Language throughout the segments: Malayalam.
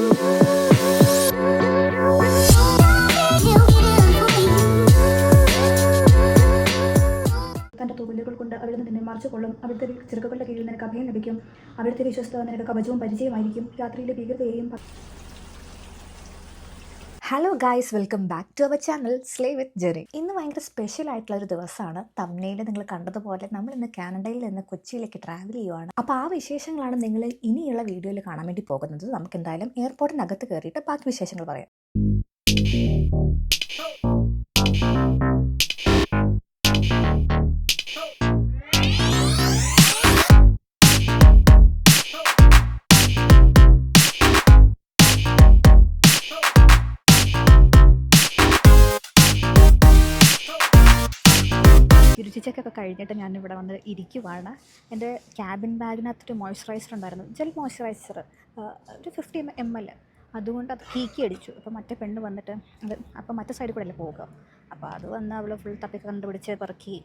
തൻ്റെ തൂവലുകൾ കൊണ്ട് അവിടുന്ന് നിന്നെ മറിച്ചു കൊള്ളും. അവിടുത്തെ ചിറകുകളുടെ കീഴിൽ നിനക്ക് അഭയം ലഭിക്കും. അവിടുത്തെ വിശ്വസ്തത നിനക്ക് കവചവും പരിചയമായിരിക്കും. രാത്രിയിലെ ഭീകരതയെയും. Hello guys, welcome back to our channel slay with Jerry. ഇന്ന് ഭയങ്കര സ്പെഷ്യൽ ആയിട്ടുള്ളൊരു ദിവസമാണ്. തംബ്നെയിൽ നിങ്ങൾ കണ്ടതുപോലെ നമ്മൾ ഇന്ന് കാനഡയിൽ നിന്ന് കൊച്ചിയിലേക്ക് ട്രാവൽ ചെയ്യുവാണ്. അപ്പോൾ ആ വിശേഷങ്ങളാണ് നിങ്ങൾ ഇനിയുള്ള വീഡിയോയിൽ കാണാൻ വേണ്ടി പോകുന്നത്. നമുക്ക് എന്തായാലും എയർപോർട്ടിനകത്ത് കയറിയിട്ട് ബാക്കി വിശേഷങ്ങൾ പറയാം. രുചിച്ചൊക്കെ കഴിഞ്ഞിട്ട് ഞാനിവിടെ വന്ന് ഇരിക്കുവാണ്. എൻ്റെ ക്യാബിൻ ബാഗിനകത്തൊരു മോയ്സ്ചറൈസർ ഉണ്ടായിരുന്നു, ജെൽ മോയ്സ്ചറൈസർ, ഒരു 50 ml. അതുകൊണ്ട് അത് കീക്കി അടിച്ചു. അപ്പോൾ മറ്റേ പെണ്ണ് വന്നിട്ട് അപ്പോൾ മറ്റേ സൈഡിൽ കൂടെ അല്ലേ പോവുക. അപ്പോൾ അത് വന്ന് അവൾ ഫുൾ തപ്പി കണ്ടുപിടിച്ച് പെറുക്കി.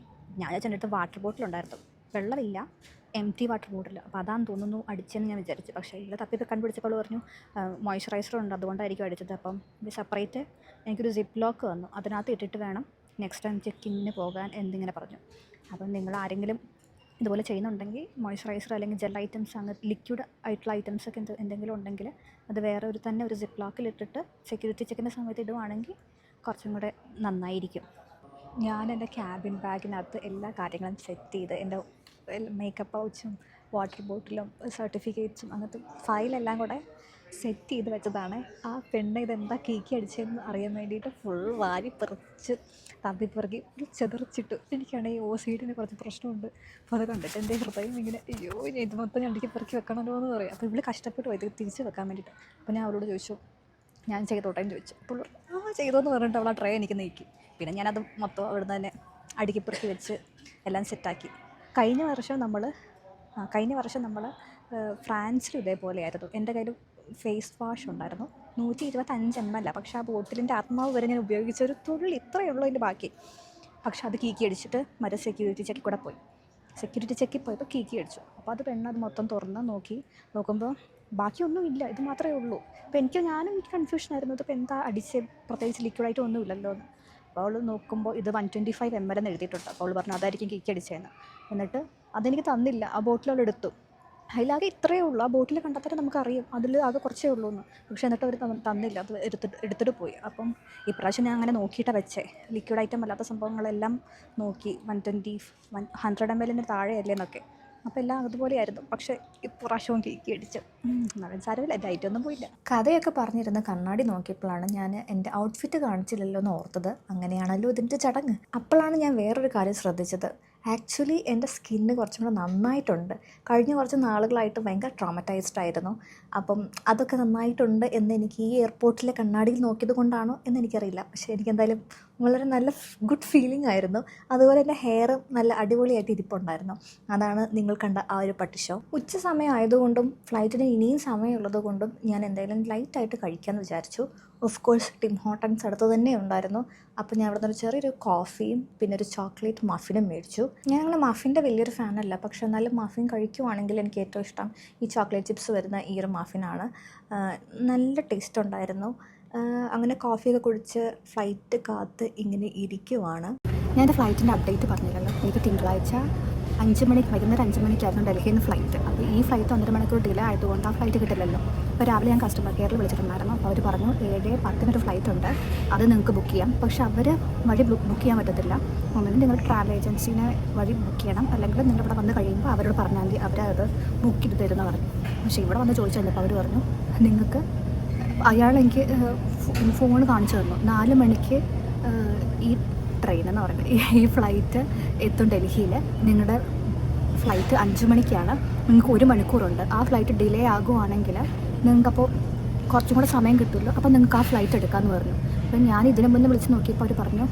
ഞാൻ എൻ്റെ അടുത്ത് വാട്ടർ ബോട്ടിലുണ്ടായിരുന്നു, വെള്ളമില്ല, എംപ്റ്റി വാട്ടർ ബോട്ടിൽ. അപ്പോൾ അതാന്ന് തോന്നുന്നു അടിച്ചെന്ന് ഞാൻ വിചാരിച്ചു. പക്ഷേ ഇവിടെ തപ്പി കണ്ടുപിടിച്ചപ്പോൾ പറഞ്ഞു മോയ്സ്ചറൈസർ ഉണ്ട്, അതുകൊണ്ടായിരിക്കും അടിച്ചത്. അപ്പം ഇത് സെപ്പറേറ്റ് എനിക്കൊരു സിപ്പ് ലോക്ക് വന്നു, അതിനകത്ത് ഇട്ടിട്ട് വേണം നെക്സ്റ്റ് ടൈം ചെക്കിങ്ങിന് പോകാൻ എന്നിങ്ങനെ പറഞ്ഞു. അപ്പം നിങ്ങൾ ആരെങ്കിലും ഇതുപോലെ ചെയ്യുന്നുണ്ടെങ്കിൽ മോയ്സ്ചറൈസർ അല്ലെങ്കിൽ ജെൽ ഐറ്റംസ്, അങ്ങനെ ലിക്വിഡ് ആയിട്ടുള്ള ഐറ്റംസ് ഒക്കെ എന്തെങ്കിലും ഉണ്ടെങ്കിൽ അത് വേറെ ഒരു സിപ്പ് ലോക്കിലിട്ടിട്ട് സെക്യൂരിറ്റി ചെക്കിൻ്റെ സമയത്ത് ഇടുവാണെങ്കിൽ കുറച്ചും കൂടെ നന്നായിരിക്കും. ഞാൻ എൻ്റെ ക്യാബിൻ ബാഗിനകത്ത് എല്ലാ കാര്യങ്ങളും സെറ്റ് ചെയ്ത് എൻ്റെ മേക്കപ്പ് പൗച്ചും വാട്ടർ ബോട്ടിലും സർട്ടിഫിക്കറ്റ്സും അങ്ങനത്തെ ഫയലെല്ലാം കൂടെ സെറ്റ് ചെയ്ത് വെച്ചതാണ്. ആ പെണ്ണ് ഇതെന്താ കീക്കി അടിച്ചതെന്ന് അറിയാൻ വേണ്ടിയിട്ട് ഫുൾ വാരി പെറിച്ച് തപ്പിപ്പെറുക്കി ചെതറിച്ചിട്ടു. എനിക്കാണെങ്കിൽ OCD കുറച്ച് പ്രശ്നമുണ്ട്. അപ്പോൾ അത് കണ്ടിട്ട് എൻ്റെ ഹൃദയം ഇങ്ങനെ അയ്യോ ഇത് മൊത്തം ഞണ്ടിക്ക് പെറുക്കി വെക്കണമല്ലോ എന്ന് പറയാം. അപ്പോൾ ഇവിടെ കഷ്ടപ്പെട്ടു പോയത് തിരിച്ച് വെക്കാൻ വേണ്ടിയിട്ട്. അപ്പോൾ ഞാൻ അവളോട് ചോദിച്ചു, ഞാൻ ചെയ്തോട്ടേന്ന് ചോദിച്ചു. അപ്പോൾ ചെയ്തോന്ന് പറഞ്ഞിട്ട് അവൾ ആ ട്രേ എനിക്ക് നീക്കി. പിന്നെ ഞാനത് മൊത്തം അവിടെ നിന്ന് തന്നെ അടുക്കി പെറുക്കി വെച്ച് എല്ലാം സെറ്റാക്കി. കഴിഞ്ഞ വർഷം നമ്മൾ ഫ്രാൻസിൽ ഇതേപോലെയായിരുന്നു. എൻ്റെ കയ്യിൽ ഫേസ് വാഷ് ഉണ്ടായിരുന്നു, 125 ml. പക്ഷേ ആ ബോട്ടിലിൻ്റെ ആത്മാവ് വരെ ഞാൻ ഉപയോഗിച്ച ഒരു തുള്ളി ഇത്രയേ ഉള്ളൂ അതിൻ്റെ ബാക്കി. പക്ഷെ അത് കീക്കി അടിച്ചിട്ട് മറ്റേ സെക്യൂരിറ്റി ചെക്കിൽ കൂടെ പോയി. സെക്യൂരിറ്റി ചെക്കിൽ പോയപ്പോൾ കീക്കി അടിച്ചു. അപ്പോൾ അത് പെണ്ണ് അത് മൊത്തം തുറന്ന് നോക്കുമ്പോൾ ബാക്കിയൊന്നും ഇല്ല, ഇത് മാത്രമേ ഉള്ളൂ. അപ്പോൾ എനിക്ക് കൺഫ്യൂഷനായിരുന്നു, ഇതിപ്പോൾ എന്താ അടിച്ച് പ്രത്യേകിച്ച് ലിക്വിഡായിട്ട് ഒന്നുമില്ലല്ലോ എന്ന്. അപ്പോൾ അവൾ നോക്കുമ്പോൾ ഇത് 125 ml എന്ന് എഴുതിയിട്ടുണ്ട്. അപ്പോൾ അവൾ പറഞ്ഞു അതായിരിക്കും കീക്കി അടിച്ചതെന്ന്. എന്നിട്ട് അതെനിക്ക് തന്നില്ല, ആ ബോട്ടിൽ അവൾ എടുത്തു. അതിലാകെ ഇത്രയേ ഉള്ളൂ, ആ ബോട്ടിൽ കണ്ടാൽ തന്നെ നമുക്കറിയാം അതിൽ ആകെ കുറച്ചേ ഉള്ളൂ എന്ന്. പക്ഷേ എന്നിട്ട് അവർ തന്നില്ല, അത് എടുത്തിട്ട് പോയി. അപ്പം ഇപ്രാവശ്യം ഞാൻ അങ്ങനെ നോക്കിയിട്ടാണ് വെച്ചേ. ലിക്വിഡ് ഐറ്റം അല്ലാത്ത സംഭവങ്ങളെല്ലാം നോക്കി, 100 ml താഴെയല്ലേ എന്നൊക്കെ. അപ്പോൾ എല്ലാം അതുപോലെയായിരുന്നു. പക്ഷേ ഇപ്രാവശ്യവും കീക്കി അടിച്ചു. നല്ല സാരമില്ല, ഡയറ്റൊന്നും പോയില്ല. കഥയൊക്കെ പറഞ്ഞിരുന്ന് കണ്ണാടി നോക്കിയപ്പോഴാണ് ഞാൻ എൻ്റെ ഔട്ട്ഫിറ്റ് കാണിച്ചില്ലല്ലോ എന്ന് ഓർത്തത്. അങ്ങനെയാണല്ലോ ഇതിൻ്റെ ചടങ്ങ്. അപ്പോഴാണ് ഞാൻ വേറൊരു കാര്യം ശ്രദ്ധിച്ചത്. ആക്ച്വലി എൻ്റെ സ്കിന്ന് കുറച്ചും കൂടെ നന്നായിട്ടുണ്ട്. കഴിഞ്ഞ കുറച്ച് നാളുകളായിട്ട് ഭയങ്കര ട്രോമറ്റൈസ്ഡ് ആയിരുന്നു. അപ്പം അതൊക്കെ നന്നായിട്ടുണ്ട് എന്ന് എനിക്ക് ഈ എയർപോർട്ടിലെ കണ്ണാടിയിൽ നോക്കിയത് കൊണ്ടാണോ എന്ന് എനിക്കറിയില്ല. പക്ഷേ എനിക്കെന്തായാലും വളരെ നല്ല ഗുഡ് ഫീലിംഗ് ആയിരുന്നു. അതുപോലെ തന്നെ ഹെയറും നല്ല അടിപൊളിയായിട്ട് ഇരിപ്പുണ്ടായിരുന്നു. അതാണ് നിങ്ങൾ കണ്ട ആ ഒരു പട്ടി ഷോ. ഉച്ച സമയം ആയതുകൊണ്ടും ഫ്ലൈറ്റിന് ഇനിയും സമയമുള്ളത് കൊണ്ടും ഞാൻ എന്തായാലും ലൈറ്റായിട്ട് കഴിക്കാമെന്ന് വിചാരിച്ചു. ഓഫ് കോഴ്സ് ടിം ഹോട്ടൻസ് അടുത്ത് തന്നെ ഉണ്ടായിരുന്നു. അപ്പോൾ ഞാൻ അവിടെ നിന്ന് ചെറിയൊരു കോഫിയും പിന്നെ ഒരു ചോക്ലേറ്റ് മഫിനും മേടിച്ചു. ഞാൻ അങ്ങനെ മഫിൻ്റെ വലിയൊരു ഫാനല്ല, പക്ഷേ എന്നാലും മഫിൻ കഴിക്കുവാണെങ്കിൽ എനിക്ക് ഏറ്റവും ഇഷ്ടം ഈ ചോക്ലേറ്റ് ചിപ്സ് വരുന്ന ഈ ഒരു മഫിനാണ്. നല്ല ടേസ്റ്റ് ഉണ്ടായിരുന്നു. അങ്ങനെ കോഫിയൊക്കെ കുടിച്ച് ഫ്ലൈറ്റ് കാത്ത് ഇങ്ങനെ ഇരിക്കുവാണ്. ഞാൻ എൻ്റെ ഫ്ലൈറ്റിൻ്റെ അപ്ഡേറ്റ് പറഞ്ഞില്ലല്ലോ. എനിക്ക് തിങ്കളാഴ്ച വൈകുന്നേരം 5 മണിക്കായിരുന്നു ഡൽഹിയിൽ നിന്ന് ഫ്ലൈറ്റ്. അപ്പോൾ ഈ ഫ്ലൈറ്റ് 1.5 മണിക്കൂർ ഡിലേ ആയതുകൊണ്ട് ആ ഫ്ലൈറ്റ് കിട്ടില്ലല്ലോ. അപ്പോൾ രാവിലെ ഞാൻ കസ്റ്റമർ കെയറിൽ വിളിച്ചിട്ടുണ്ടായിരുന്നു. അപ്പോൾ അവർ പറഞ്ഞു 7:10 ഫ്ലൈറ്റ് ഉണ്ട്, അത് നിങ്ങൾക്ക് ബുക്ക് ചെയ്യാം. പക്ഷേ അവർ വഴി ബുക്ക് ചെയ്യാൻ പറ്റത്തില്ല. ഒന്നിനും നിങ്ങൾ ട്രാവൽ ഏജൻസിനെ വഴി ബുക്ക് ചെയ്യണം, അല്ലെങ്കിൽ നിങ്ങളിവിടെ വന്ന് കഴിയുമ്പോൾ അവരോട് പറഞ്ഞാൽ മതി, അവരത് ബുക്ക് ചെയ്ത് തരുമെന്ന് പറഞ്ഞു. പക്ഷേ ഇവിടെ വന്ന് ചോദിച്ചു കഴിഞ്ഞപ്പോൾ അവർ പറഞ്ഞു നിങ്ങൾക്ക് അയാൾ എനിക്ക് ഫോൺ കാണിച്ചു തന്നു, 4 മണിക്ക് ഈ ട്രെയിൻ എന്ന് പറയുന്നത് ഈ ഫ്ലൈറ്റ് എത്തും ഡൽഹിയിൽ. നിങ്ങളുടെ ഫ്ലൈറ്റ് 5 മണിക്കാണ്, നിങ്ങൾക്ക് 1 മണിക്കൂറുണ്ട്. ആ ഫ്ലൈറ്റ് ഡിലേ ആകുവാണെങ്കിൽ നിങ്ങൾക്കപ്പോൾ കുറച്ചും കൂടെ സമയം കിട്ടുമല്ലോ, അപ്പോൾ നിങ്ങൾക്ക് ആ ഫ്ലൈറ്റ് എടുക്കാമെന്ന് പറഞ്ഞു. അപ്പം ഞാൻ ഇതിന് മുന്നേ വിളിച്ച് നോക്കിയപ്പോൾ അവർ പറഞ്ഞു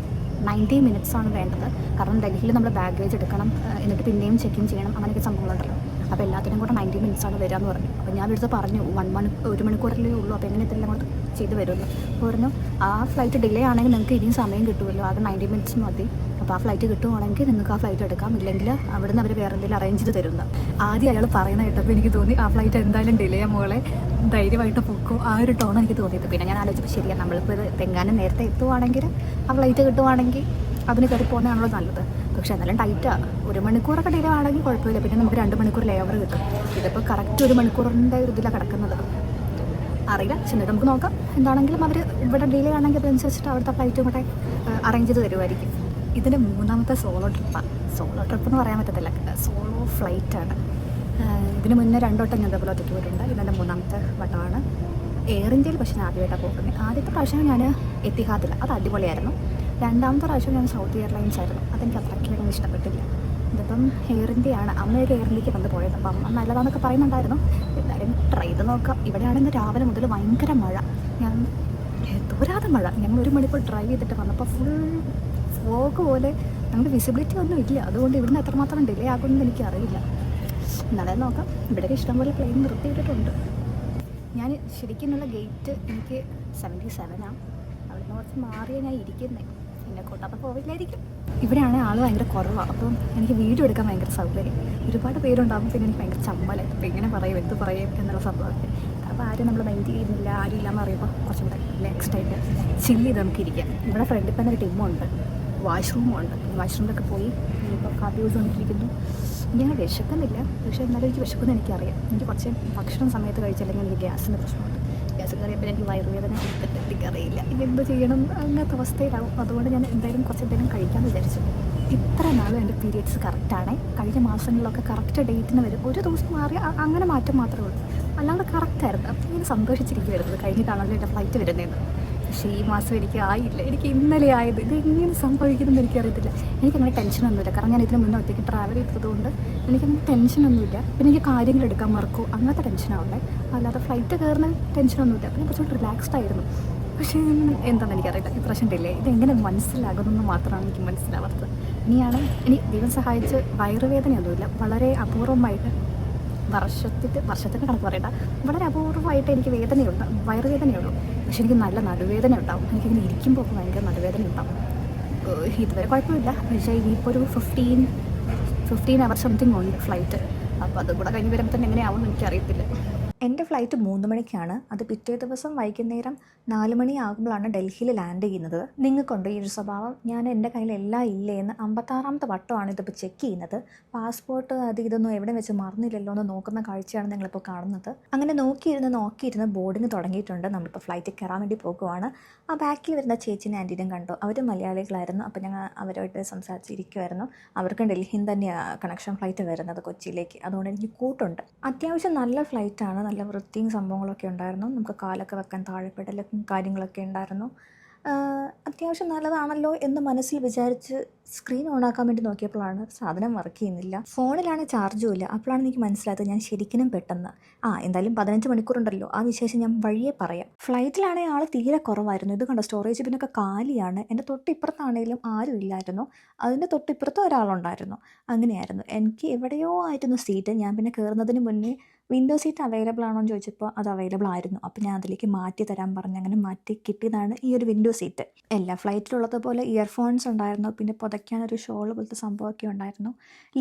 90 minutes ആണ് വേണ്ടത്. കാരണം ഡൽഹിയിൽ നമ്മൾ ബാഗേജ് എടുക്കണം, എന്നിട്ട് പിന്നെയും ചെക്കിൻ ചെയ്യണം, അങ്ങനെയൊക്കെ സംഭവങ്ങളുണ്ടല്ലോ. അപ്പോൾ എല്ലാത്തിനും കൂടെ 90 minutes ആണ് വരാമെന്ന് പറഞ്ഞു. അപ്പോൾ ഞാൻ വിളിച്ച് പറഞ്ഞു 1 മണിക്കൂറല്ലേ ഉള്ളൂ, അപ്പോൾ എങ്ങനെ ഇതെല്ലാം കൂടെ ചെയ്ത് വരുമല്ലോ. അപ്പോൾ പറഞ്ഞു ആ ഫ്ലൈറ്റ് ഡിലേ ആണെങ്കിൽ നിങ്ങൾക്ക് ഇനിയും സമയം കിട്ടുമല്ലോ, ആകെ 90 minutes മതി. അപ്പോൾ ആ ഫ്ലൈറ്റ് കിട്ടുവാണെങ്കിൽ നിങ്ങൾക്ക് ആ ഫ്ലൈറ്റ് എടുക്കാം, ഇല്ലെങ്കിൽ അവിടെ നിന്ന് അവർ വേറെ എന്തെങ്കിലും അറേഞ്ച് ചെയ്ത് തരുന്ന. ആദ്യം അയാൾ പറയുന്ന കേട്ടപ്പോൾ എനിക്ക് തോന്നി ആ ഫ്ലൈറ്റ് എന്തായാലും ഡിലേ ചെയ്യാൻ മോളെ, ധൈര്യമായിട്ട് പൊക്കോ, ആ ഒരു ടോൺ എനിക്ക് തോന്നിയത്. പിന്നെ ഞാൻ ആലോചിച്ചപ്പോൾ ശരിയാണ്, നമ്മളിപ്പോൾ ഇത് തെങ്ങാനും നേരത്തെ എത്തുവാണെങ്കിൽ ആ ഫ്ലൈറ്റ് കിട്ടുവാണെങ്കിൽ അതിന് കയറി പോകുന്നതാണല്ലോ നല്ലത്. പക്ഷേ എന്നാലും ടൈറ്റാണ്. 1 മണിക്കൂറൊക്കെ ഡിലേ ആണെങ്കിൽ കുഴപ്പമില്ല, പിന്നെ നമുക്ക് 2 മണിക്കൂർ ലേവർ കിട്ടും. ഇതിപ്പോൾ കറക്റ്റ് 1 മണിക്കൂറിൻ്റെ ഒരു ഇതിലാണ് കിടക്കുന്നത്. അറിയില്ല, ചെന്നിട്ട് നമുക്ക് നോക്കാം. എന്താണെങ്കിലും അവർ ഇവിടെ ഡിലേ ആണെങ്കിൽ അതനുസരിച്ചിട്ട് അവിടുത്തെ ഫ്ലൈറ്റും കൂടെ അറേഞ്ച് ചെയ്ത് തരുമായിരിക്കും. ഇതിൻ്റെ 3ാമത്തെ സോളോ ട്രിപ്പാണ്. സോളോ ട്രിപ്പ് എന്ന് പറയാൻ പറ്റത്തില്ല, സോളോ ഫ്ലൈറ്റാണ്. ഇതിന് മുന്നേ 2 വട്ടം ഞാൻ ഇതേപോലെ ഒറ്റയ്ക്ക് പോയിട്ടുണ്ട്. ഇതെൻ്റെ 3ാമത്തെ വട്ടമാണ്. എയർ ഇന്ത്യയിൽ പക്ഷേ ഞാൻ ആദ്യമായിട്ടാണ് പോകുന്നത്. ആദ്യത്തെ പ്രാവശ്യം ഞാൻ എത്തിഹാദില്ല, അത് അടിപൊളിയായിരുന്നു. 2ാമത്തെ പ്രാവശ്യം ഞാൻ സൗത്ത് എയർലൈൻസ് ആയിരുന്നു, അതെനിക്ക് അത്രയ്ക്കൊന്നും ഇഷ്ടപ്പെട്ടില്ല. ഇതിപ്പം എയർ ഇന്ത്യയാണ്. അമ്മ ഒരു എയർ ഇന്ത്യക്ക് വന്ന് പോയത്, അപ്പം അമ്മ നല്ലതാണെന്നൊക്കെ പറയുന്നുണ്ടായിരുന്നു. എല്ലാവരും ട്രൈ ചെയ്ത് നോക്കാം. ഇവിടെയാണെങ്കിൽ രാവിലെ മുതൽ ഭയങ്കര മഴ, ഞാൻ ദൂരാതെ മഴ. ഞങ്ങൾ 1 മണിക്കൂർ ഡ്രൈവ് ചെയ്തിട്ട് വന്നപ്പോൾ ഫുൾ ഫോഗ് പോലെ, നമുക്ക് വിസിബിലിറ്റി ഒന്നും ഇല്ല. അതുകൊണ്ട് ഇവിടുന്ന് എത്രമാത്രം ഡിലേ ആകുമെന്ന് എനിക്കറിയില്ല. എന്നാലേ നോക്കാം. ഇവിടെ ഇഷ്ടംപോലെ പ്ലെയിൻ നിർത്തിയിട്ടിട്ടുണ്ട്. ഞാൻ ശരിക്കുമുള്ള ഗേറ്റ് എനിക്ക് 77 അവിടെ നിന്ന് കുറച്ച് മാറിയാണ് ഞാൻ ഇരിക്കുന്നത്. എന്നെ കൂട്ടാതെ പോവില്ലായിരിക്കും. ഇവിടെയാണ് ആൾ ഭയങ്കര കുറവാണ്, അപ്പം എനിക്ക് വീഡിയോ എടുക്കാൻ ഭയങ്കര സൗകര്യം. ഒരുപാട് പേരുണ്ടാകും, പിന്നെ എനിക്ക് ഭയങ്കര ചമ്മൽ, അപ്പോൾ ഇങ്ങനെ പറയും എന്ത് പറയും എന്നുള്ള സംഭവമൊക്കെ. അപ്പോൾ ആരും നമ്മൾ മൈൻഡ് ചെയ്യുന്നില്ല, ആരും ഇല്ലാന്ന് പറയുമ്പോൾ കുറച്ചും കൂടെ നെക്സ്റ്റ് ആയിട്ട് ചില്ല് ചെയ്ത് നമുക്ക് ഇരിക്കാം. ഇവിടെ ഫ്രണ്ടിൽ തന്നെ ഒരു ടീമുണ്ട്, വാഷ്റൂമും ഉണ്ട്. വാഷ്റൂമിലൊക്കെ പോയി ഇപ്പോൾ കാപ്പി യൂസ് കൊണ്ടിരിക്കുന്നു. ഞാൻ വിശക്കുന്നില്ല, പക്ഷേ എന്നാലും എനിക്ക് വിശക്കുമെന്ന് എനിക്കറിയാം. എനിക്ക് കുറച്ച് ഭക്ഷണം സമയത്ത് കഴിച്ചില്ലെങ്കിൽ എനിക്ക് ഗ്യാസിൻ്റെ പ്രശ്നമുണ്ട്. ഗ്യാസ് കയറിയപ്പോൾ എനിക്ക് വയറുവേദന എടുത്തിട്ട് എനിക്കറിയില്ല ഇനി എന്ത് ചെയ്യണം, അങ്ങനത്തെ അവസ്ഥയിലാവും. അതുകൊണ്ട് ഞാൻ എന്തായാലും കുറച്ച് എന്തെങ്കിലും കഴിക്കാമെന്ന് വിചാരിച്ചു. ഇത്ര നാളും എൻ്റെ പീരിയഡ്സ് കറക്റ്റാണ്. കഴിഞ്ഞ മാസങ്ങളിലൊക്കെ കറക്റ്റ് ഡേറ്റിന് വരും. ഒരു ദിവസം മാറി അങ്ങനെ മാറ്റം മാത്രമേ ഉള്ളൂ, അല്ലാതെ കറക്റ്റായിരുന്നു. അപ്പോൾ ഞാൻ സന്തോഷിച്ചിരിക്കുമായിരുന്നു കഴിഞ്ഞിട്ടാണല്ലോ എൻ്റെ ഫ്ലൈറ്റ് വരുന്നതെന്ന്. പക്ഷേ ഈ മാസം എനിക്ക് ആയില്ല. എനിക്ക് ഇന്നലെ ആയത്. ഇത് എങ്ങനെ സംഭവിക്കുമെന്ന് എനിക്കറിയത്തില്ല. എനിക്കങ്ങനെ ടെൻഷനൊന്നുമില്ല, കാരണം ഞാൻ ഇതിന് മുന്നേ ഒറ്റയ്ക്ക് ട്രാവൽ ചെയ്തതുകൊണ്ട് എനിക്കങ്ങനെ ടെൻഷനൊന്നുമില്ല. പിന്നെ എനിക്ക് കാര്യങ്ങൾ എടുക്കാൻ മറക്കോ അങ്ങനത്തെ ടെൻഷനാവുള്ളേ, അല്ലാതെ ഫ്ലൈറ്റ് കയറുന്ന ടെൻഷനൊന്നുമില്ല. പിന്നെ കുറച്ചുകൂടി റിലാക്സ്ഡ് ആയിരുന്നു. പക്ഷേ എന്താണെന്ന് എനിക്കറിയില്ല, ഈ പ്രശ്നമില്ലേ, ഇതെങ്ങനെ മനസ്സിലാകുമെന്ന് മാത്രമാണ് എനിക്ക് മനസ്സിലാവാത്തത്. ഇനി ദൈവം സഹായിച്ച് വയറുവേദനയൊന്നുമില്ല. വളരെ അപൂർവമായിട്ട് വർഷത്തിൻ്റെ കണക്ക് പറയണ്ട, വളരെ അപൂർവമായിട്ട് എനിക്ക് വയറുവേദനയുള്ളൂ. പക്ഷെ എനിക്ക് നല്ല നടുവേദന ഉണ്ടാവും. എനിക്കിങ്ങനെ ഇരിക്കുമ്പോൾ ഭയങ്കര നടുവേദന ഉണ്ടാവും. ഇതുവരെ കുഴപ്പമില്ല. പക്ഷേ ഇനിയിപ്പോൾ ഒരു 15 അവർ സംതിങ് ഉണ്ട് ഫ്ലൈറ്റ്. അപ്പോൾ അതും കൂടെ കഴിഞ്ഞ് വരുമ്പോൾ തന്നെ എങ്ങനെയാവുമെന്ന് എനിക്കറിയത്തില്ല. എൻ്റെ ഫ്ലൈറ്റ് 3 മണിക്കാണ്. അത് പിറ്റേ ദിവസം വൈകുന്നേരം 4 മണിയാകുമ്പോഴാണ് ഡൽഹിയിൽ ലാൻഡ് ചെയ്യുന്നത്. നിങ്ങൾക്കുണ്ട് ഈ ഒരു സ്വഭാവം? ഞാൻ എൻ്റെ കയ്യിൽ എല്ലാം ഇല്ലേ എന്ന് 56ാമത്തെ വട്ടമാണ് ഇതിപ്പോൾ ചെക്ക് ചെയ്യുന്നത്. പാസ്പോർട്ട് അത് ഇതൊന്നും എവിടെ വെച്ച് മറന്നില്ലല്ലോ എന്ന് നോക്കുന്ന കാഴ്ചയാണ് നിങ്ങളിപ്പോൾ കാണുന്നത്. അങ്ങനെ നോക്കിയിരുന്ന് ബോർഡിങ് തുടങ്ങിയിട്ടുണ്ട്. നമ്മളിപ്പോൾ ഫ്ലൈറ്റിൽ കയറാൻ വേണ്ടി പോകുവാണ്. ആ ബാക്കിൽ വരുന്ന ചേച്ചിനെ ആൻറ്റീനും കണ്ടു. അവർ മലയാളികളായിരുന്നു. അപ്പോൾ ഞങ്ങൾ അവരുമായിട്ട് സംസാരിച്ചിരിക്കുമായിരുന്നു. അവർക്കും ഡൽഹിയിൽ തന്നെയാണ് കണക്ഷൻ ഫ്ലൈറ്റ് വരുന്നത് കൊച്ചിയിലേക്ക്. അതുകൊണ്ട് എനിക്ക് കൂട്ടുണ്ട്. അത്യാവശ്യം നല്ല ഫ്ലൈറ്റാണ്, നല്ല വൃത്തിയും സംഭവങ്ങളൊക്കെ ഉണ്ടായിരുന്നു. നമുക്ക് കാലൊക്കെ വെക്കാൻ താഴെപ്പെടലും കാര്യങ്ങളൊക്കെ ഉണ്ടായിരുന്നു. അത്യാവശ്യം നല്ലതാണല്ലോ എന്ന് മനസ്സിൽ വിചാരിച്ച് സ്ക്രീൻ ഓണാക്കാൻ വേണ്ടി നോക്കിയപ്പോഴാണ് സാധനം വർക്ക് ചെയ്യുന്നില്ല. ഫോണിലാണ് ചാർജും ഇല്ല. അപ്പോഴാണ് എനിക്ക് മനസ്സിലായത് ഞാൻ ശരിക്കും പെട്ടെന്ന് എന്തായാലും 15 മണിക്കൂറുണ്ടല്ലോ, ആ വിശേഷം ഞാൻ വഴിയേ പറയാം. ഫ്ലൈറ്റിലാണെങ്കിൽ ആൾ തീരെ കുറവായിരുന്നു. ഇത് കണ്ടോ, സ്റ്റോറേജ് പിന്നൊക്കെ കാലിയാണ്. എൻ്റെ തൊട്ടിപ്പുറത്താണെങ്കിലും ആരും ഇല്ലായിരുന്നു, അതിൻ്റെ തൊട്ടിപ്പുറത്തും ഒരാളുണ്ടായിരുന്നു. അങ്ങനെയായിരുന്നു. എനിക്ക് എവിടെയോ ആയിരുന്നു സീറ്റ്. ഞാൻ പിന്നെ കയറുന്നതിന് മുന്നേ വിൻഡോ സീറ്റ് അവൈലബിൾ ആണോ എന്ന് ചോദിച്ചപ്പോൾ അത് അവൈലബിൾ ആയിരുന്നു. അപ്പോൾ ഞാൻ അതിലേക്ക് മാറ്റി തരാൻ പറഞ്ഞ് അങ്ങനെ മാറ്റി കിട്ടിയതാണ് ഈ ഒരു വിൻഡോ സീറ്റ്. എല്ലാ ഫ്ലൈറ്റിലുള്ളതുപോലെ ഇയർഫോൺസ് ഉണ്ടായിരുന്നു, പിന്നെ പുതയ്ക്കാനൊരു ഷോൾ പോലത്തെ സംഭവമൊക്കെ ഉണ്ടായിരുന്നു.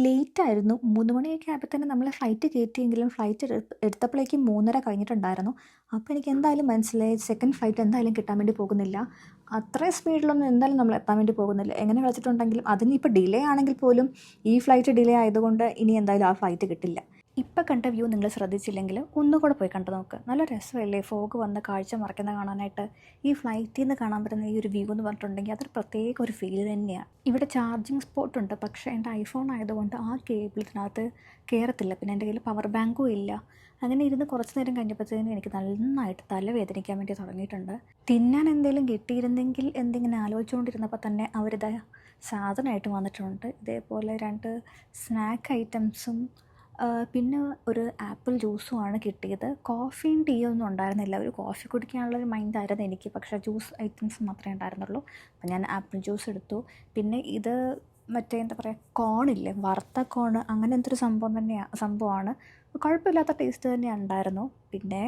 ലേറ്റായിരുന്നു. 3 മണിയൊക്കെ ആയപ്പോൾ തന്നെ നമ്മളെ ഫ്ലൈറ്റ് കയറ്റിയെങ്കിലും ഫ്ലൈറ്റ് എടുത്തപ്പോഴേക്കും 3:30 കഴിഞ്ഞിട്ടുണ്ടായിരുന്നു. അപ്പോൾ എനിക്ക് എന്തായാലും മനസ്സിലായി സെക്കൻഡ് ഫ്ലൈറ്റ് എന്തായാലും കിട്ടാൻ വേണ്ടി പോകുന്നില്ല. അത്രയും സ്പീഡിലൊന്നും എന്തായാലും നമ്മൾ എത്താൻ വേണ്ടി പോകുന്നില്ല. എങ്ങനെ കളിച്ചിട്ടുണ്ടെങ്കിലും അതിനിപ്പോൾ ഡിലേ ആണെങ്കിൽ പോലും ഈ ഫ്ലൈറ്റ് ഡിലേ ആയതുകൊണ്ട് ഇനി എന്തായാലും ആ ഫ്ലൈറ്റ് കിട്ടില്ല. ഇപ്പം കണ്ട വ്യൂ നിങ്ങൾ ശ്രദ്ധിച്ചില്ലെങ്കിൽ ഒന്നുകൂടെ പോയി കണ്ടു നോക്ക്. നല്ല രസമല്ലേ ഫോഗ് വന്ന് കാഴ്ച മറക്കുന്ന കാണാനായിട്ട്. ഈ ഫ്ലൈറ്റിൽ നിന്ന് കാണാൻ പറ്റുന്ന ഈ ഒരു വ്യൂ എന്ന് പറഞ്ഞിട്ടുണ്ടെങ്കിൽ അതൊരു പ്രത്യേക ഒരു ഫീൽ തന്നെയാണ്. ഇവിടെ ചാർജിങ് സ്പോട്ടുണ്ട്, പക്ഷേ എൻ്റെ ഐഫോൺ ആയതുകൊണ്ട് ആ കേബിളിനകത്ത് കയറത്തില്ല. പിന്നെ എൻ്റെ കയ്യിൽ പവർ ബാങ്കും ഇല്ല. അങ്ങനെ ഇരുന്ന് കുറച്ച് നേരം കഴിഞ്ഞപ്പോഴത്തേനും എനിക്ക് നന്നായിട്ട് തലവേദനിക്കാൻ വേണ്ടി തുടങ്ങിയിട്ടുണ്ട്. തിന്നാൻ എന്തെങ്കിലും കിട്ടിയിരുന്നെങ്കിൽ എന്തെങ്കിലും ആലോചിച്ചുകൊണ്ടിരുന്നപ്പോൾ തന്നെ അവരിത് സാധനമായിട്ട് വന്നിട്ടുണ്ട്. ഇതേപോലെ 2 സ്നാക്ക് ഐറ്റംസും പിന്നെ ഒരു ആപ്പിൾ ജ്യൂസുമാണ് കിട്ടിയത്. കോഫിയും ടീയും ഒന്നും ഉണ്ടായിരുന്നില്ല. ഒരു കോഫി കുടിക്കാനുള്ളൊരു മൈൻഡായിരുന്നു എനിക്ക്, പക്ഷേ ജ്യൂസ് ഐറ്റംസ് മാത്രമേ ഉണ്ടായിരുന്നുള്ളൂ. അപ്പോൾ ഞാൻ ആപ്പിൾ ജ്യൂസ് എടുത്തു. പിന്നെ ഇത് മറ്റേ എന്താ പറയുക, കോണില്ലേ, വറുത്ത കോണ്, അങ്ങനെ എന്തൊരു സംഭവമാണ്. കുഴപ്പമില്ലാത്ത ടേസ്റ്റ് തന്നെ ഉണ്ടായിരുന്നു. പിന്നെ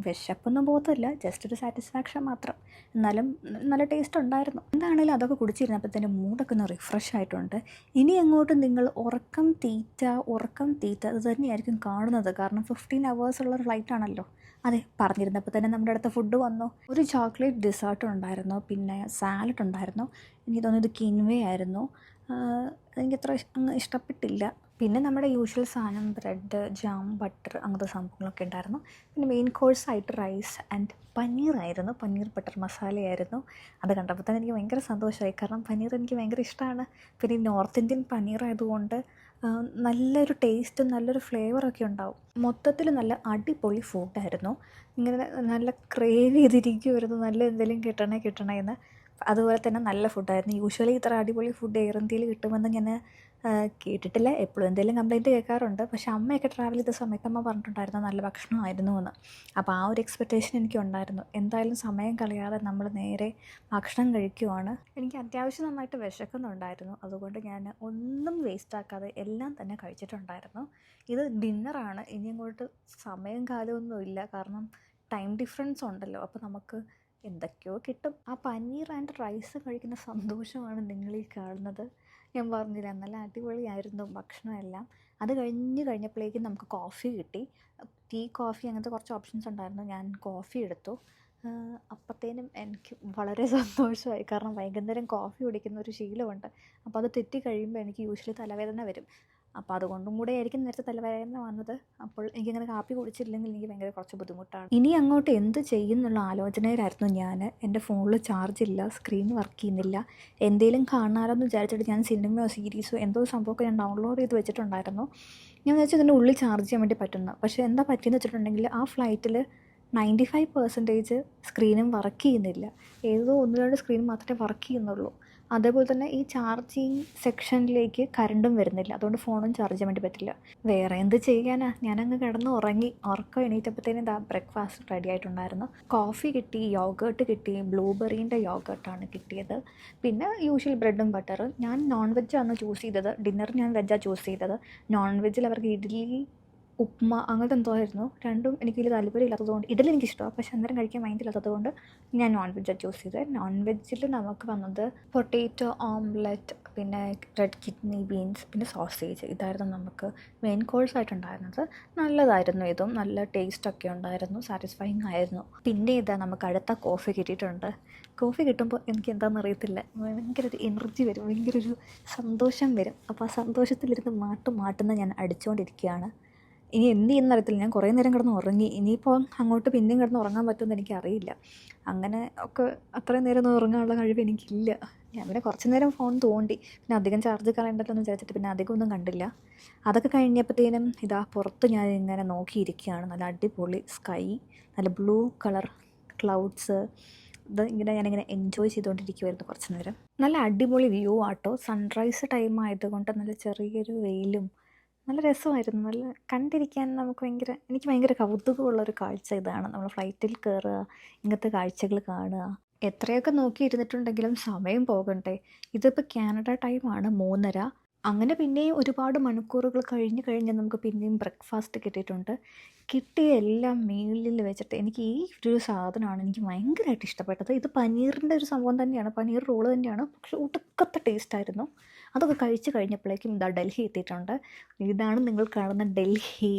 വിശപ്പൊന്നും പോകത്തില്ല, ജസ്റ്റ് ഒരു സാറ്റിസ്ഫാക്ഷൻ മാത്രം. എന്നാലും നല്ല ടേസ്റ്റ് ഉണ്ടായിരുന്നു. എന്താണെങ്കിലും അതൊക്കെ കുടിച്ചിരുന്നപ്പോഴത്തേനും മൂഡൊക്കെ ഒന്ന് റിഫ്രഷ് ആയിട്ടുണ്ട്. ഇനി അങ്ങോട്ട് നിങ്ങൾ ഉറക്കം തീറ്റ അത് തന്നെയായിരിക്കും കാണുന്നത്. കാരണം 15 hours ഉള്ള ഫ്ലൈറ്റ് ആണല്ലോ. അതെ, പറഞ്ഞിരുന്നപ്പോൾ തന്നെ നമ്മുടെ അടുത്ത ഫുഡ് വന്നു. ഒരു ചോക്ലേറ്റ് ഡിസേർട്ട് ഉണ്ടായിരുന്നു, പിന്നെ സാലഡ് ഉണ്ടായിരുന്നു. എനിക്ക് തോന്നുന്നു ഇത് കിൻവേ ആയിരുന്നു. എനിക്കത്ര അങ്ങ് ഇഷ്ടപ്പെട്ടില്ല. പിന്നെ നമ്മുടെ യൂഷ്വൽ സാധനം ബ്രെഡ്, ജാം, ബട്ടർ അങ്ങനത്തെ സംഭവങ്ങളൊക്കെ ഉണ്ടായിരുന്നു. പിന്നെ മെയിൻ കോഴ്സായിട്ട് റൈസ് ആൻഡ് പനീറായിരുന്നു. പനീർ ബട്ടർ മസാലയായിരുന്നു. അത് കണ്ടപ്പോൾ തന്നെ എനിക്ക് ഭയങ്കര സന്തോഷമായി. കാരണം പനീർ എനിക്ക് ഭയങ്കര ഇഷ്ടമാണ്. പിന്നെ ഈ നോർത്ത് ഇന്ത്യൻ പനീറായതുകൊണ്ട് നല്ലൊരു ടേസ്റ്റും നല്ലൊരു ഫ്ലേവറൊക്കെ ഉണ്ടാവും. മൊത്തത്തിൽ നല്ല അടിപൊളി ഫുഡായിരുന്നു. ഇങ്ങനെ നല്ല ക്രേവ് ചെയ്തിരിക്കുമായിരുന്നു നല്ല എന്തെങ്കിലും കിട്ടണേ എന്ന്. അതുപോലെ തന്നെ നല്ല ഫുഡായിരുന്നു. യൂഷ്വലി ഇത്ര അടിപൊളി ഫുഡ് എയർ ഇന്ത്യയിൽ കിട്ടുമെന്ന് ഞാൻ കേട്ടിട്ടില്ല. എപ്പോഴും എന്തെങ്കിലും കംപ്ലയിൻറ്റ് കേൾക്കാറുണ്ട്. പക്ഷേ അമ്മയൊക്കെ ട്രാവൽ ചെയ്ത സമയത്ത് അമ്മ പറഞ്ഞിട്ടുണ്ടായിരുന്നു നല്ല ഭക്ഷണമായിരുന്നു എന്ന്. അപ്പോൾ ആ ഒരു എക്സ്പെക്റ്റേഷൻ എനിക്കുണ്ടായിരുന്നു. എന്തായാലും സമയം കളയാതെ നമ്മൾ നേരെ ഭക്ഷണം കഴിക്കുവാണ്. എനിക്ക് അത്യാവശ്യം നന്നായിട്ട് വിശക്കുന്നുണ്ടായിരുന്നു. അതുകൊണ്ട് ഞാൻ ഒന്നും വേസ്റ്റാക്കാതെ എല്ലാം തന്നെ കഴിച്ചിട്ടുണ്ടായിരുന്നു. ഇത് ഡിന്നറാണ്. ഇനി അങ്ങോട്ട് സമയം കാലമൊന്നുമില്ല. കാരണം ടൈം ഡിഫറൻസ് ഉണ്ടല്ലോ. അപ്പോൾ നമുക്ക് എന്തൊക്കെയോ കിട്ടും. ആ പനീർ ആൻഡ് റൈസ് കഴിക്കുന്ന സന്തോഷമാണ് നിങ്ങളീ കാണുന്നത്. ഞാൻ പറഞ്ഞില്ല, നല്ല അടിപൊളിയായിരുന്നു ഭക്ഷണമെല്ലാം. അത് കഴിഞ്ഞപ്പോഴേക്കും നമുക്ക് കോഫി കിട്ടി. ടീ, കോഫി അങ്ങനത്തെ കുറച്ച് ഓപ്ഷൻസ് ഉണ്ടായിരുന്നു. ഞാൻ കോഫി എടുത്തു. അപ്പോഴത്തേനും എനിക്ക് വളരെ സന്തോഷമായി. കാരണം വൈകുന്നേരം കോഫി കുടിക്കുന്ന ഒരു ശീലമുണ്ട്. അപ്പോൾ അത് തെറ്റി കഴിയുമ്പോൾ എനിക്ക് യൂഷ്വലി തലവേദന വരും. അപ്പോൾ അതുകൊണ്ടും കൂടെ ആയിരിക്കും നേരത്തെ തലവേദന വന്നത്. അപ്പോൾ എനിക്കങ്ങനെ കാപ്പി കുടിച്ചില്ലെങ്കിൽ എനിക്ക് ഭയങ്കര കുറച്ച് ബുദ്ധിമുട്ടാണ്. ഇനി അങ്ങോട്ട് എന്ത് ചെയ്യുന്നുള്ള ആലോചനയിലായിരുന്നു ഞാൻ. എൻ്റെ ഫോണിൽ ചാർജില്ല, സ്ക്രീൻ വർക്ക് ചെയ്യുന്നില്ല. എന്തെങ്കിലും കാണാമെന്ന് വിചാരിച്ചിട്ട് ഞാൻ സിനിമയോ സീരീസോ എന്തോ സംഭവമൊക്കെ ഞാൻ ഡൗൺലോഡ് ചെയ്ത് വെച്ചിട്ടുണ്ടായിരുന്നു. ഞാൻ വിചാരിച്ചു ഇതിൻ്റെ ഉള്ളിൽ ചാർജ് ചെയ്യാൻ വേണ്ടി പറ്റുന്ന. പക്ഷേ എന്താ പറ്റിയെന്ന് വെച്ചിട്ടുണ്ടെങ്കിൽ ആ ഫ്ലൈറ്റിൽ 95% സ്ക്രീനും വർക്ക് ചെയ്യുന്നില്ല. ഏതോ 1-2 സ്ക്രീൻ മാത്രമേ വർക്ക് ചെയ്യുന്നുള്ളൂ. അതേപോലെ തന്നെ ഈ ചാർജിങ് സെക്ഷനിലേക്ക് കറണ്ടും വരുന്നില്ല. അതുകൊണ്ട് ഫോണും ചാർജ് ചെയ്യാൻ വേണ്ടി പറ്റില്ല. വേറെ എന്ത് ചെയ്യാനാ, ഞാനങ്ങ് കിടന്ന് ഉറങ്ങി. ഉറക്കം എണീറ്റപ്പോഴത്തേനും ഇതാ ബ്രേക്ക്ഫാസ്റ്റ് റെഡി ആയിട്ടുണ്ടായിരുന്നു. കോഫി കിട്ടി, യോഗേർട്ട് കിട്ടി. ബ്ലൂബെറീൻ്റെ യോഗേർട്ടാണ് കിട്ടിയത്. പിന്നെ യൂഷ്വൽ ബ്രെഡും ബട്ടർ. ഞാൻ നോൺ വെജാണ് ചൂസ് ചെയ്തത്. ഡിന്നർ ഞാൻ വെജാണ് ചൂസ് ചെയ്തത്. നോൺ വെജിൽ അവർക്ക് ഇഡ്ഡലി, ഉപ്മ അങ്ങനത്തെ എന്തോ ആയിരുന്നു. രണ്ടും എനിക്ക് വലിയ താല്പര്യമില്ലാത്തതുകൊണ്ട്, ഇഡലി എനിക്കിഷ്ടമാണ് പക്ഷേ അന്നേരം കഴിക്കാൻ മൈൻഡില്ലാത്തതുകൊണ്ട് ഞാൻ നോൺ വെജാണ് ചൂസ് ചെയ്തത്. നോൺ വെജിൽ നമുക്ക് വന്നത് പൊട്ടേറ്റോ ഓംലെറ്റ്, പിന്നെ റെഡ് കിഡ്നി ബീൻസ്, പിന്നെ സോസേജ്. ഇതായിരുന്നു നമുക്ക് മെയിൻ കോഴ്സായിട്ടുണ്ടായിരുന്നത്. നല്ലതായിരുന്നു. ഇതും നല്ല ടേസ്റ്റൊക്കെ ഉണ്ടായിരുന്നു, സാറ്റിസ്ഫൈങ് ആയിരുന്നു. പിന്നെ ഇതാ നമുക്ക് അടുത്ത കോഫി കിട്ടിയിട്ടുണ്ട്. കോഫി കിട്ടുമ്പോൾ എനിക്ക് എന്താണെന്ന് അറിയത്തില്ല, ഭയങ്കര ഒരു എനർജി വരും, ഭയങ്കര ഒരു സന്തോഷം വരും. അപ്പോൾ ആ സന്തോഷത്തിലിരുന്ന് മാട്ടുന്ന ഞാൻ അടിച്ചുകൊണ്ടിരിക്കുകയാണ്. ഇനി എന്ത് ചെയ്യുന്ന അറിയത്തില്ല. ഞാൻ കുറേ നേരം കിടന്ന് ഉറങ്ങി. ഇനിയിപ്പോൾ അങ്ങോട്ട് പിന്നെയും കിടന്ന് ഉറങ്ങാൻ പറ്റുമെന്ന് എനിക്കറിയില്ല. അങ്ങനെ ഒക്കെ അത്രയും നേരം ഒന്നും ഉറങ്ങാനുള്ള കഴിവ് എനിക്കില്ല. ഞാൻ പിന്നെ കുറച്ച് നേരം ഫോൺ തോണ്ടി. പിന്നെ അധികം ചാർജ് കളയണ്ടല്ലോ എന്ന് വിചാരിച്ചിട്ട് പിന്നെ അധികം ഒന്നും കണ്ടില്ല. അതൊക്കെ കഴിഞ്ഞപ്പോഴത്തേനും ഇതാ പുറത്ത് ഞാൻ ഇങ്ങനെ നോക്കിയിരിക്കുകയാണ്. നല്ല അടിപൊളി സ്കൈ, നല്ല ബ്ലൂ കളർ ക്ലൗഡ്സ്. ഇത് ഇങ്ങനെ ഞാനിങ്ങനെ എൻജോയ് ചെയ്തുകൊണ്ടിരിക്കുമായിരുന്നു കുറച്ച് നേരം. നല്ല അടിപൊളി വ്യൂ ആട്ടോ. സൺറൈസ് ടൈം ആയതുകൊണ്ട് നല്ല ചെറിയൊരു വെയിലും നല്ല രസമായിരുന്നു. നല്ല കണ്ടിരിക്കാൻ എനിക്ക് ഭയങ്കര കൗതുകമുള്ളൊരു കാഴ്ച ഇതാണ്. നമ്മൾ ഫ്ലൈറ്റിൽ കയറുക, ഇങ്ങനത്തെ കാഴ്ചകൾ കാണുക. എത്രയൊക്കെ നോക്കിയിരുന്നിട്ടുണ്ടെങ്കിലും സമയം പോകണ്ടേ. ഇതിപ്പോൾ കാനഡ ടൈമാണ് 3:30. അങ്ങനെ പിന്നെയും ഒരുപാട് മണിക്കൂറുകൾ കഴിഞ്ഞ് നമുക്ക് പിന്നെയും ബ്രേക്ക്ഫാസ്റ്റ് കിട്ടിയിട്ടുണ്ട്. കിട്ടിയ എല്ലാം മീലിൽ വെച്ചിട്ട് എനിക്ക് ഈ ഒരു സാധനമാണ് എനിക്ക് ഭയങ്കരമായിട്ട് ഇഷ്ടപ്പെട്ടത്. ഇത് പനീറിൻ്റെ ഒരു സംഭവം തന്നെയാണ്, പനീർ റോള് തന്നെയാണ്. പക്ഷെ ഒടുക്കത്തെ ടേസ്റ്റായിരുന്നു. അതൊക്കെ കഴിച്ച് കഴിഞ്ഞപ്പോഴേക്കും ഇതാ ഡൽഹി എത്തിയിട്ടുണ്ട്. ഇതാണ് നിങ്ങൾ കാണുന്ന ഡൽഹി.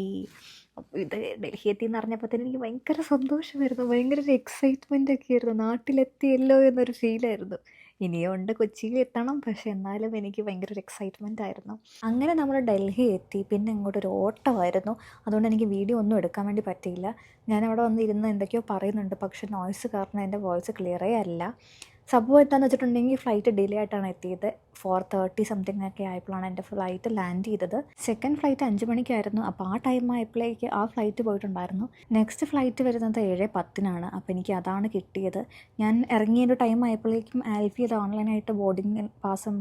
ഇത് ഡൽഹി എത്തിയെന്ന് അറിഞ്ഞപ്പോഴത്തേനും എനിക്ക് ഭയങ്കര സന്തോഷമായിരുന്നു, ഭയങ്കര ഒരു എക്സൈറ്റ്മെൻ്റ് ഒക്കെ ആയിരുന്നു. നാട്ടിലെത്തിയല്ലോ എന്നൊരു ഫീലായിരുന്നു. ഇനിയും ഉണ്ട്, കൊച്ചിയിൽ എത്തണം. പക്ഷേ എന്നാലും എനിക്ക് ഭയങ്കര ഒരു എക്സൈറ്റ്മെൻ്റ് ആയിരുന്നു. അങ്ങനെ നമ്മൾ ഡൽഹി എത്തി. പിന്നെ ഇങ്ങോട്ടൊരു ഓട്ടമായിരുന്നു. അതുകൊണ്ട് എനിക്ക് വീഡിയോ ഒന്നും എടുക്കാൻ വേണ്ടി പറ്റിയില്ല. ഞാനവിടെ വന്നിരുന്ന് എന്തൊക്കെയോ പറയുന്നുണ്ട്, പക്ഷേ നോയ്സ് കാരണം എൻ്റെ വോയിസ് ക്ലിയറേ അല്ല. സംഭവം എന്താണെന്ന് വെച്ചിട്ടുണ്ടെങ്കിൽ ഫ്ലൈറ്റ് ഡിലേ ആയിട്ടാണ് എത്തിയത്. 4:30 സംതിങ് ഒക്കെ ആയപ്പോഴാണ് എൻ്റെ ഫ്ലൈറ്റ് ലാൻഡ് ചെയ്തത്. Second flight 5 മണിക്കായിരുന്നു. അപ്പോൾ ആ ടൈം ആയപ്പോഴേക്ക് ആ ഫ്ലൈറ്റ് പോയിട്ടുണ്ടായിരുന്നു. നെക്സ്റ്റ് ഫ്ലൈറ്റ് വരുന്നത് 7:10 അപ്പോൾ എനിക്ക് അതാണ് കിട്ടിയത്. ഞാൻ ഇറങ്ങിയ ടൈം ആയപ്പോഴേക്കും ആൽഫി അത് ഓൺലൈനായിട്ട് ബോർഡിങ് പാസും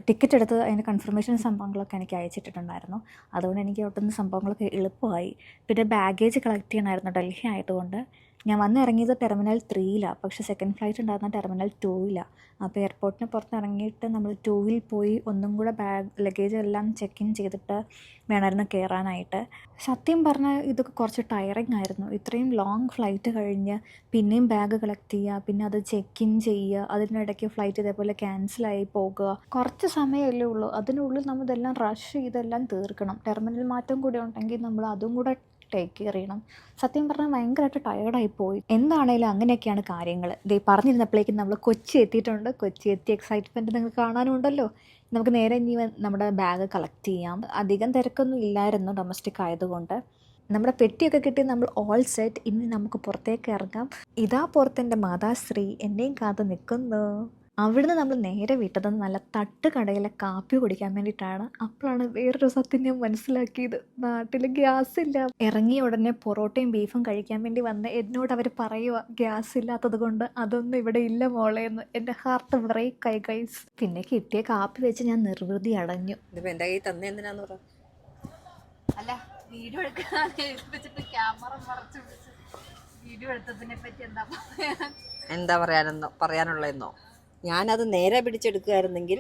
ടിക്കറ്റ് എടുത്ത് അതിൻ്റെ കൺഫർമേഷൻ സംഭവങ്ങളൊക്കെ എനിക്ക് അയച്ചിട്ടുണ്ടായിരുന്നു. അതുകൊണ്ട് എനിക്ക് ഒട്ടുന്ന സംഭവങ്ങളൊക്കെ എളുപ്പമായി. പിന്നെ ബാഗേജ് കളക്ട് ചെയ്യണമായിരുന്നു ഡൽഹി ആയതുകൊണ്ട്. ഞാൻ വന്നിറങ്ങിയത് ടെർമിനൽ 3ലാണ്, പക്ഷേ സെക്കൻഡ് ഫ്ലൈറ്റ് ഉണ്ടായിരുന്ന ടെർമിനൽ 2ലാണ്. അപ്പോൾ എയർപോർട്ടിന് പുറത്തിറങ്ങിയിട്ട് നമ്മൾ 2-ൽ പോയി ഒന്നും കൂടെ ലഗേജ് എല്ലാം ചെക്ക് ഇൻ ചെയ്തിട്ട് വേണമായിരുന്നു കയറാനായിട്ട്. സത്യം പറഞ്ഞാൽ ഇതൊക്കെ കുറച്ച് ടയറിങ് ആയിരുന്നു. ഇത്രയും ലോങ് ഫ്ലൈറ്റ് കഴിഞ്ഞ് പിന്നെയും ബാഗ് കളക്ട് ചെയ്യുക, പിന്നെ അത് ചെക്ക് ഇൻ ചെയ്യുക, അതിനിടയ്ക്ക് ഫ്ലൈറ്റ് ഇതേപോലെ ക്യാൻസലായി പോകുക. കുറച്ച് സമയമല്ലേ ഉള്ളൂ, അതിനുള്ളിൽ നമ്മൾ ഇതെല്ലാം റഷ് ചെയ്തെല്ലാം തീർക്കണം. ടെർമിനൽ മാറ്റം കൂടി ഉണ്ടെങ്കിൽ നമ്മൾ അതും കൂടെ ടേക്ക് കെയർ ചെയ്യണം. സത്യം പറഞ്ഞാൽ ഭയങ്കരമായിട്ട് ടയേർഡായി പോയി. എന്താണേലും അങ്ങനെയൊക്കെയാണ് കാര്യങ്ങൾ. ദേ പറഞ്ഞിരുന്നപ്പോഴേക്കും നമ്മൾ കൊച്ചി എത്തിയിട്ടുണ്ട്. കൊച്ചി എത്തിയ എക്സൈറ്റ്മെൻറ്റ് നിങ്ങൾക്ക് കാണാനുണ്ടല്ലോ. നമുക്ക് നേരെ ഇനി നമ്മുടെ ബാഗ് കളക്ട് ചെയ്യാം. അധികം തിരക്കൊന്നും ഇല്ലായിരുന്നു ഡൊമസ്റ്റിക് ആയതുകൊണ്ട്. നമ്മുടെ പെട്ടിയൊക്കെ കിട്ടി, നമ്മൾ ഓൾ സെറ്റ്. ഇനി നമുക്ക് പുറത്തേക്ക് ഇറങ്ങാം. ഇതാ പുറത്തെൻ്റെ മാതാശ്രീ എന്നെയും കാത്ത് നിൽക്കുന്നു. അവിടുന്ന് നമ്മൾ നേരെ വിട്ടത് നല്ല തട്ടുകടയിലെ കാപ്പി കുടിക്കാൻ വേണ്ടിയിട്ടാണ്. അപ്പോഴാണ് വേറൊരു സത്യം ഞാൻ മനസ്സിലാക്കിയത്, നാട്ടിൽ ഗ്യാസ് ഇല്ല. ഇറങ്ങിയ ഉടനെ പൊറോട്ടയും ബീഫും കഴിക്കാൻ വേണ്ടി വന്ന് എന്നോട് അവർ പറയുക ഗ്യാസ് ഇല്ലാത്തത് കൊണ്ട് അതൊന്നും ഇവിടെ ഇല്ല മോളെ എന്ന്. എൻ്റെ ഹാർട്ട് ബ്രേക്കായി ഗൈസ്. പിന്നെ കിട്ടിയ കാപ്പി വെച്ച് ഞാൻ നിർവൃതി അടഞ്ഞു. ഇതിപ്പോൾ എൻ്റെ കയ്യിൽ തന്നെ എന്തിനാന്ന് പറ. അല്ല, വീഡിയോ എടുക്കാതെ വെച്ചിട്ട് ക്യാമറ മറച്ചു വെച്ച് വീഡിയോ എടുത്തതിനെ പറ്റി എന്താ പറയാനുള്ളതെന്നോ, ഞാനത് നേരെ പിടിച്ചെടുക്കുകയായിരുന്നെങ്കിൽ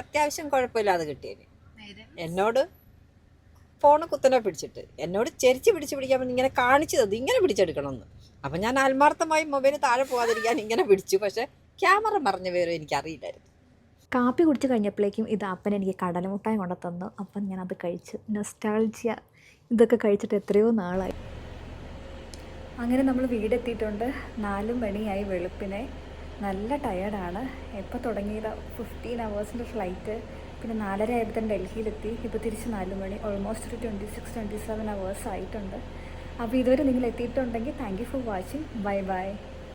അത്യാവശ്യം കുഴപ്പമില്ലാതെ കിട്ടിയേനെ. എന്നോട് ഫോണ് കുത്തനെ പിടിച്ചിട്ട് എന്നോട് ചെരിച്ച് പിടിക്കാൻ വേണ്ടി ഇങ്ങനെ കാണിച്ചു തന്നു ഇങ്ങനെ പിടിച്ചെടുക്കണമെന്ന്. അപ്പം ഞാൻ ആത്മാർത്ഥമായി മൊബൈൽ താഴെ പോകാതിരിക്കാൻ ഇങ്ങനെ പിടിച്ചു. പക്ഷേ ക്യാമറ മറിഞ്ഞ വിവരം എനിക്കറിയില്ലായിരുന്നു. കാപ്പി കുടിച്ച് കഴിഞ്ഞപ്പോഴേക്കും ഇത് അപ്പൻ എനിക്ക് കടലമുട്ടായി കൊണ്ടു തന്നു. അപ്പം ഞാനത് കഴിച്ചു. നൊസ്റ്റാൾജിയ. ഇതൊക്കെ കഴിച്ചിട്ട് എത്രയോ നാളായി. അങ്ങനെ നമ്മൾ വീടെത്തിയിട്ടുണ്ട്. 4 മണിയായി വെളുപ്പിനെ. നല്ല ടയേർഡാണ്. എപ്പോൾ തുടങ്ങിയത് 15 hours ഫ്ലൈറ്റ്. പിന്നെ 4:30 ആയപ്പോൾ ഡൽഹിയിലെത്തി. ഇപ്പോൾ തിരിച്ച് 4 മണി. ഓൾമോസ്റ്റ് ഒരു 26-27 hours ആയിട്ടുണ്ട്. അപ്പോൾ ഇതുവരെ നിങ്ങൾ എത്തിയിട്ടുണ്ടെങ്കിൽ thank you for watching. Bye by.